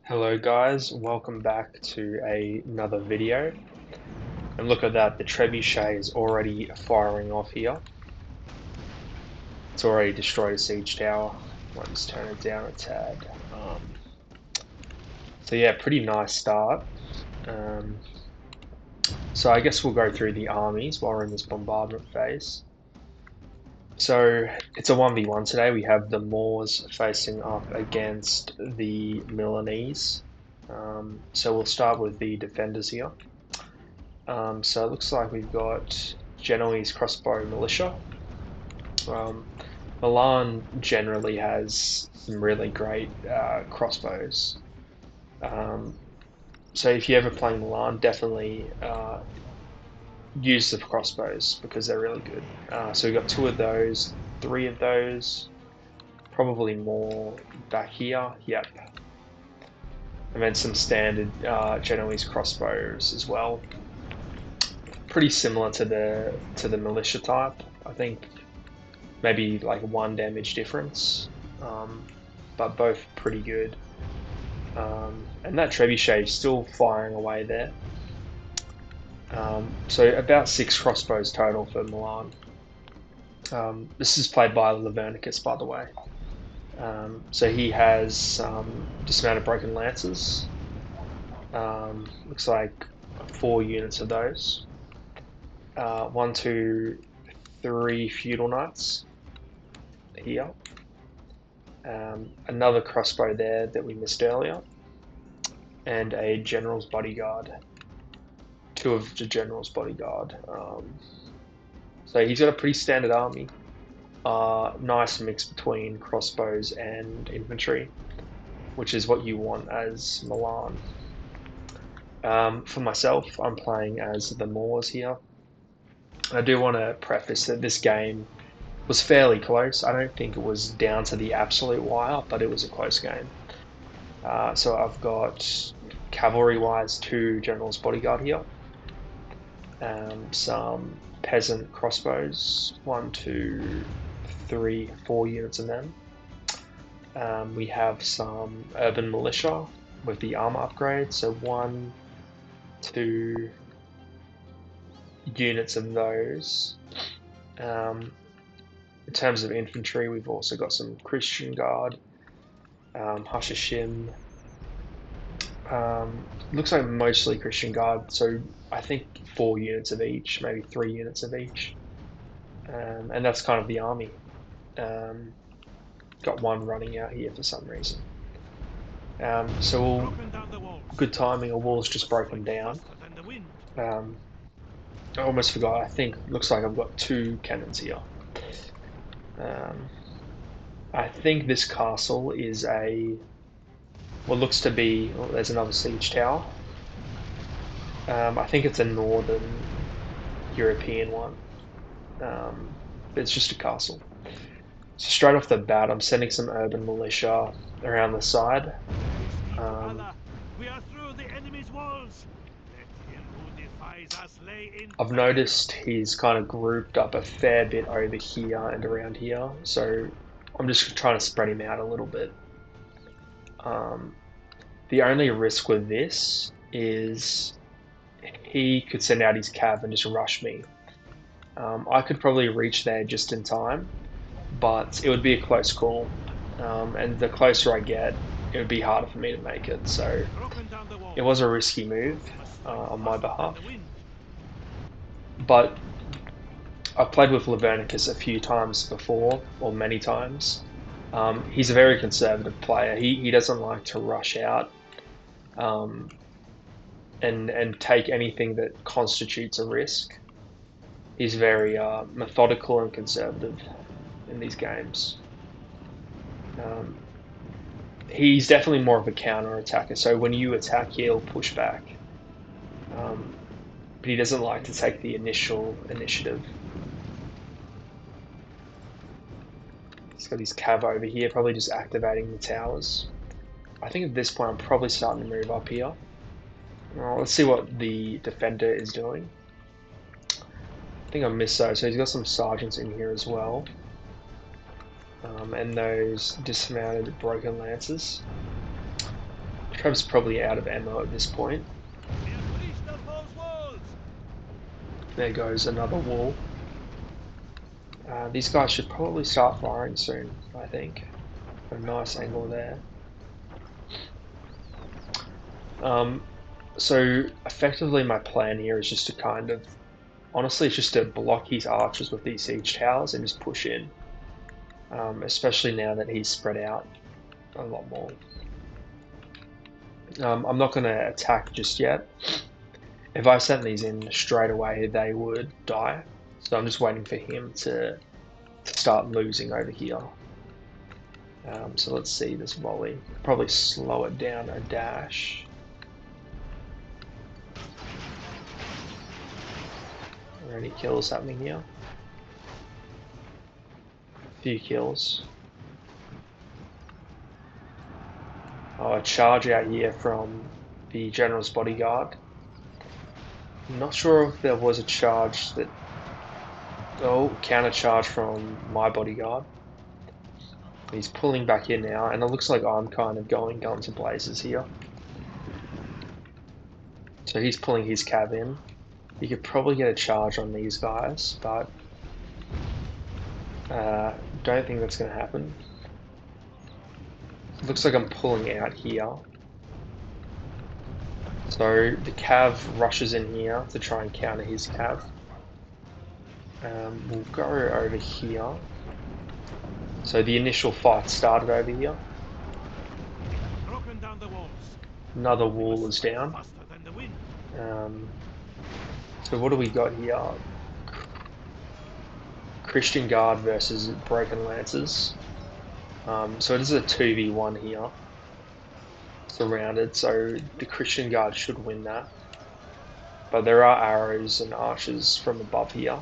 Hello guys, welcome back to another video. And look at that, the trebuchet is already firing off here. It's already destroyed a siege tower. Might just turn it down a tad. So yeah, pretty nice start. Um, so I guess we'll go through the armies while we're in this bombardment phase. So it's a 1v1 today. We have the Moors facing up against the Milanese. So we'll start with the defenders here. So it looks like we've got Genoese crossbow militia. Um, Milan generally has some really great crossbows. Um, so if you ever play Milan, definitely use the crossbows because they're really good. So we've got two of those, three of those, probably more back here. Yep. And then some standard Genoese crossbows as well. Pretty similar to the militia type. I think maybe like one damage difference, but both pretty good. And that trebuchet is still firing away there. So about 6 crossbows total for Milan. This is played by Lavernicus, by the way. So he has some dismounted broken lances. Looks like 4 units of those. 1, 2, 3 feudal knights here. Another crossbow there that we missed earlier, and a general's bodyguard. Two of the general's bodyguard. So he's got a pretty standard army. Nice mix between crossbows and infantry, which is what you want as Milan. For myself, I'm playing as the Moors here. I do want to preface that this game was fairly close. I don't think it was down to the absolute wire, but it was a close game. So I've got cavalry-wise 2 general's bodyguard here. Some peasant crossbows, 1, 2, 3, 4 units of them. We have some urban militia with the armor upgrade, so 1, 2 units of those. In terms of infantry, we've also got some Christian Guard, Hashishim. Looks like mostly Christian Guard, so I think 4 units of each, maybe 3 units of each. And that's kind of the army. Got one running out here for some reason. So good timing, a wall's just broken down. I almost forgot, I think, looks like I've got 2 cannons here. I think this castle is what looks to be, oh, there's another siege tower. I think it's a northern European one. It's just a castle. So straight off the bat, I'm sending some urban militia around the side. We are through the enemy's walls. Let him who defies us lay in I've noticed he's kind of grouped up a fair bit over here and around here, so I'm just trying to spread him out a little bit. The only risk with this is he could send out his cav and just rush me. I could probably reach there just in time, but it would be a close call. And the closer I get, it would be harder for me to make it. So it was a risky move on my behalf. But I've played with Lavernicus a few times before, or many times. He's a very conservative player. He doesn't like to rush out um, and take anything that constitutes a risk. He's very methodical and conservative in these games. Um, he's definitely more of a counter attacker. So when you attack, he'll push back. But he doesn't like to take the initial initiative. He's got his cav over here, probably just activating the towers. I think at this point I'm probably starting to move up here. Well, let's see what the defender is doing. I think I missed those. So he's got some sergeants in here as well. And those dismounted broken lances. Trev's probably out of ammo at this point. We have breached the foe's walls. There goes another wall. These guys should probably start firing soon, I think. A nice angle there. So effectively my plan here is just to kind of, honestly, it's just to block his archers with these siege towers and just push in. Especially now that he's spread out a lot more. I'm not going to attack just yet. If I sent these in straight away, they would die. So I'm just waiting for him to start losing over here. So let's see this volley. Probably slow it down a dash. Are there any kills happening here? A few kills. Oh, a charge out here from the General's bodyguard. I'm not sure if there was a charge that... Oh, counter charge from my bodyguard. He's pulling back in now, and it looks like I'm kind of going guns and blazes here. So he's pulling his cav in. You could probably get a charge on these guys, but don't think that's going to happen. It looks like I'm pulling out here. So the cav rushes in here to try and counter his cav. We'll go over here. So the initial fight started over here. Broken down the walls. Another wall is down. Faster than the wind. So what do we got here? Christian Guard versus Broken Lancers. So it is a 2v1 here. Surrounded, so the Christian Guard should win that. But there are arrows and archers from above here.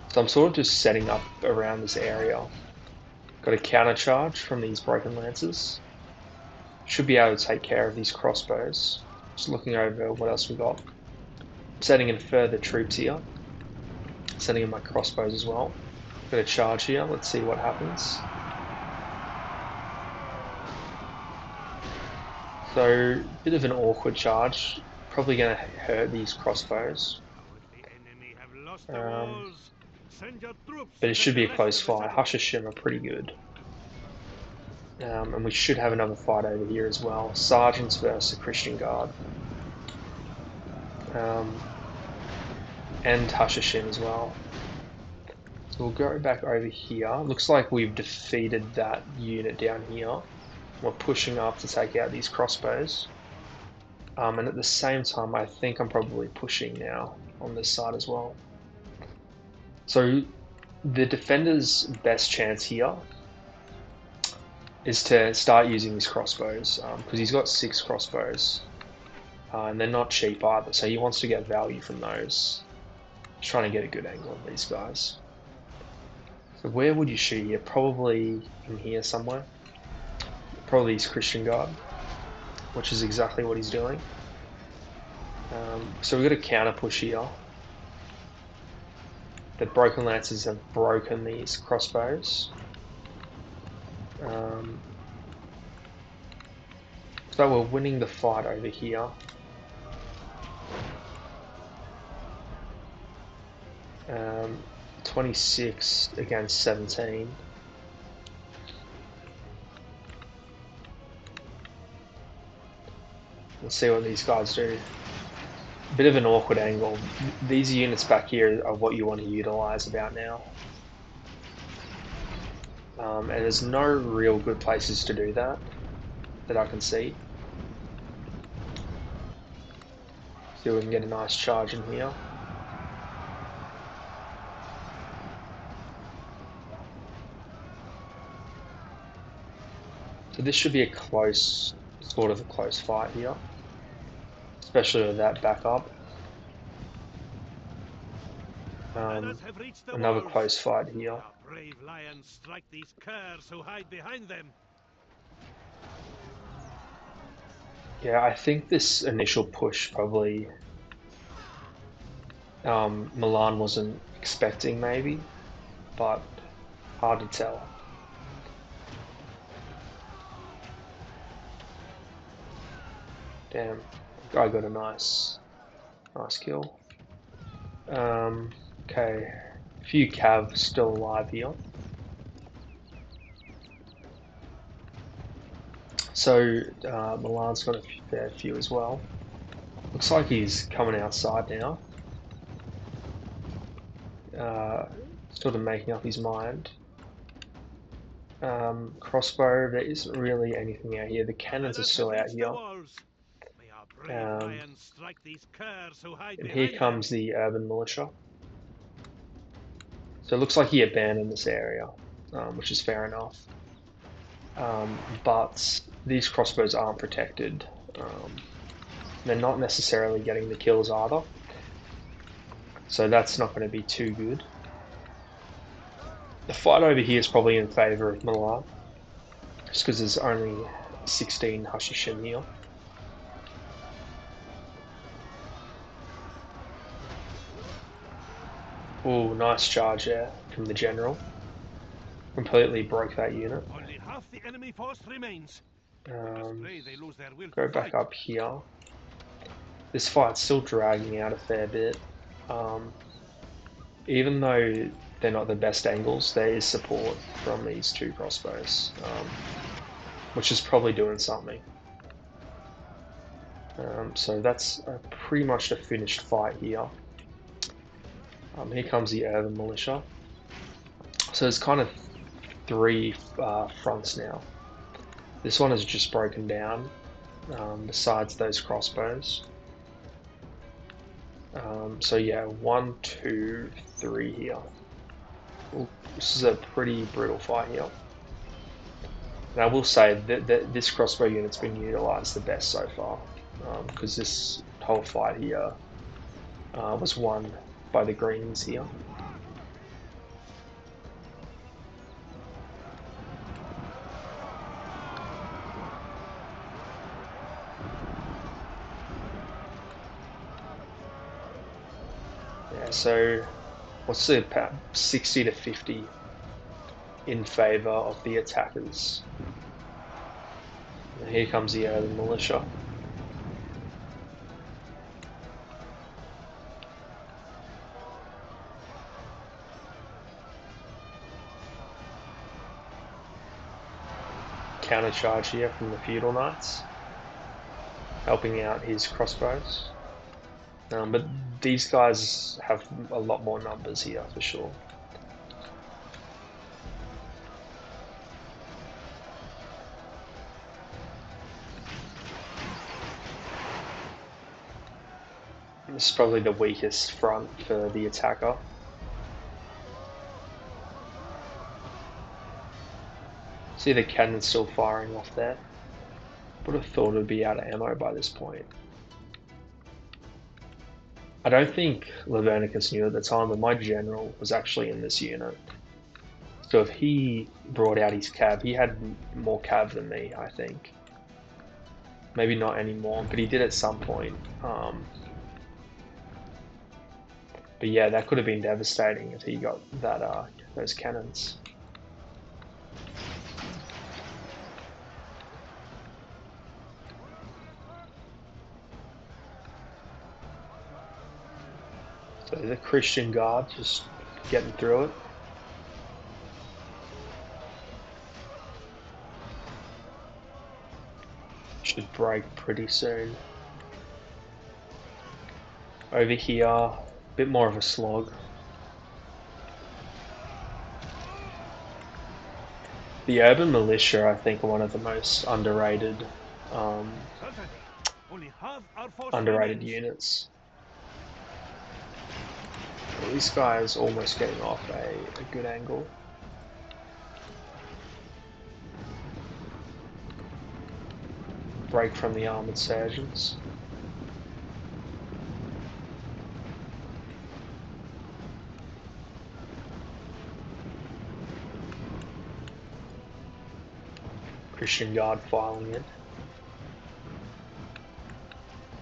So I'm sort of just setting up around this area. Got a counter charge from these Broken Lancers. Should be able to take care of these crossbows. Just looking over what else we got. Setting in further troops here. Setting in my crossbows as well. Got a charge here, let's see what happens. So, bit of an awkward charge. Probably going to hurt these crossbows. The enemy have lost the walls. Send your troops But to it should get be the a rest close of the fight. settlement. Hashishim are pretty good. And we should have another fight over here as well. Sergeants versus the Christian Guard. And Hashishim as well. So we'll go back over here. Looks like we've defeated that unit down here. We're pushing up to take out these crossbows. And at the same time, I think I'm probably pushing now on this side as well. So the defender's best chance here is to start using these crossbows, because he's got 6 crossbows. And they're not cheap either, so he wants to get value from those. He's trying to get a good angle on these guys. So where would you shoot here? Probably in here somewhere. Probably his Christian Guard, which is exactly what he's doing. So we've got a counter push here. The Broken Lancers have broken these crossbows. So we're winning the fight over here. 26 against 17. Let's see what these guys do. Bit of an awkward angle. These units back here are what you want to utilize about now. And there's no real good places to do that I can see. See if we can get a nice charge in here. So this should be a close, sort of a close fight here. Especially with that backup. Another close fight here. Our brave lions strike these curs who hide behind them. Yeah, I think this initial push probably Milan wasn't expecting maybe, but hard to tell. Damn, I got a nice kill. Okay, a few Cav still alive here. So Milan's got a fair few as well. Looks like he's coming outside now. Sort of making up his mind. Crossbow, there isn't really anything out here. The cannons are still out here. And here comes the urban militia. So it looks like he abandoned this area, which is fair enough. But these crossbows aren't protected. They're not necessarily getting the kills either. So that's not going to be too good. The fight over here is probably in favour of Milan, just because there's only 16 Hashishin here. Oh, nice charge there from the general. Completely broke that unit. Only half the enemy force remains. Go back up here. This fight's still dragging out a fair bit. Even though they're not the best angles, there is support from these two crossbows, which is probably doing something. So that's pretty much a finished fight here. Here comes the urban militia. So there's kind of three fronts now. This one is just broken down, besides those crossbows. So yeah, 1, 2, 3 here. Ooh, this is a pretty brutal fight here. And I will say that this crossbow unit's been utilised the best so far, because this whole fight here was won by the greens here. Yeah, so what's the 60 to 50 in favour of the attackers. And here comes the urban militia. Counter charge here from the feudal knights, helping out his crossbows. But these guys have a lot more numbers here for sure. This is probably the weakest front for the attacker. See the cannon still firing off there. Would have thought it would be out of ammo by this point. I don't think Lavernicus knew at the time, but my general was actually in this unit. So if he brought out his cav, he had more cav than me, I think. Maybe not anymore, but he did at some point. But yeah, that could have been devastating if he got that those cannons. So the Christian Guard just getting through it. Should break pretty soon. Over here, a bit more of a slog. The urban militia, I think, are one of the most underrated units. Well, this guy is almost getting off a good angle. Break from the armoured surgeons. Christian Guard filing in.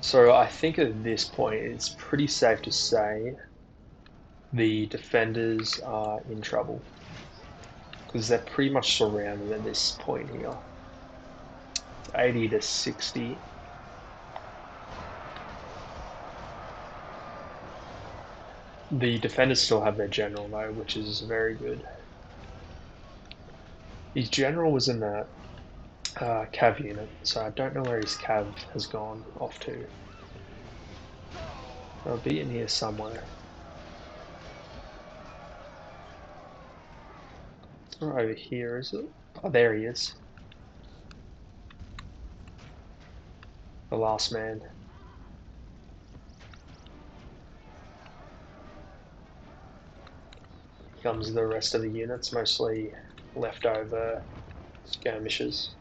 So I think at this point it's pretty safe to say the defenders are in trouble, because they're pretty much surrounded at this point here. 80 to 60. The defenders still have their general though, which is very good. His general was in that cav unit, so I don't know where his cav has gone off to. They'll be in here somewhere. It's not over here, is it? Oh, there he is. The last man. Here comes the rest of the units, mostly leftover skirmishers.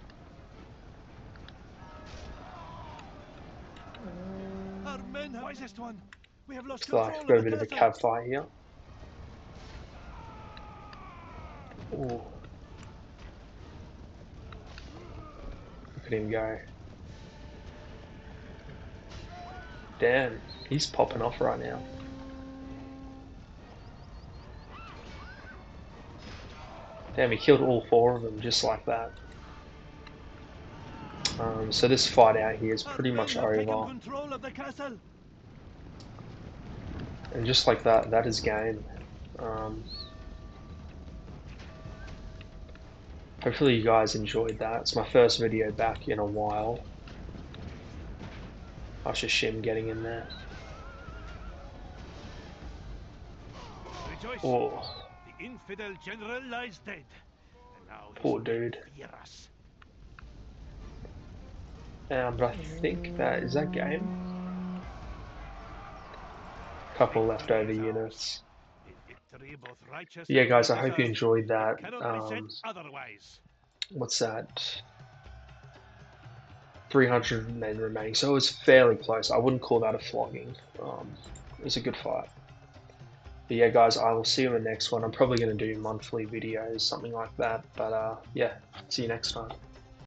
Our men have wisest one. We have lost Looks like control we've of got a the bit of a castle. cav fight here. Ooh. Look at him go. Damn, he's popping off right now. Damn, he killed all 4 of them just like that. So this fight out here is Our pretty men much have taken over. control of the castle. And just like that, that is game. Hopefully you guys enjoyed that. It's my first video back in a while. After Shim getting in there. Rejoice. Oh, The infidel general lies dead. And now his poor men dude. fear us. But I think that is that game. Couple Victory leftover is ours. units. In victory, both righteous Yeah, and guys, I well hope you deserved. enjoyed that. It cannot be said otherwise. What's that? 300 men remaining, so it was fairly close. I wouldn't call that a flogging. It was a good fight. But yeah, guys, I will see you in the next one. I'm probably going to do monthly videos, something like that. But yeah, see you next time.